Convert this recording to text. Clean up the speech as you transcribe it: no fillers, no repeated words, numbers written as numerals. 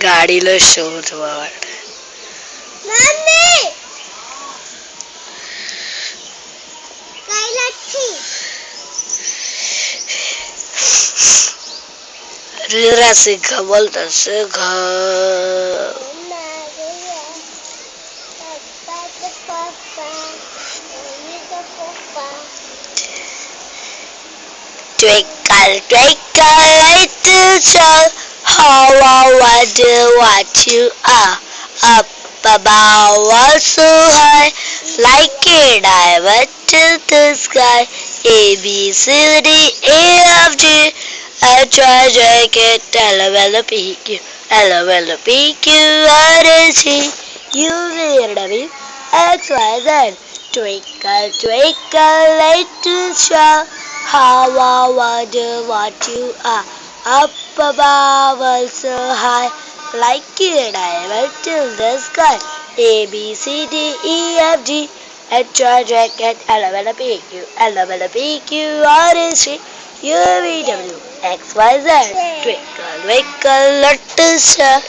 గాడిలో షోర్ వాడు रीरा सीखा बोलता सीखा Twinkle, twinkle, little star, how I wonder what you are. Up above, all so high, like a diamond to the sky. A, B, C, D, E, F, G, H, I, J, K, L, M, N, P, Q, L, M, N, P, Q, R, S, T, U, V, W, X, Y, Z. Twinkle, twinkle, little star, how I wonder what you are. Up above, also high, like a diamond to the sky. A, B, C, D, E, F, G, H, I, J, K, L, M, N, P, Q, L, M, N, P, Q, R, S, T, U, V, W, X, Y, Z. Twinkle, twinkle, little star,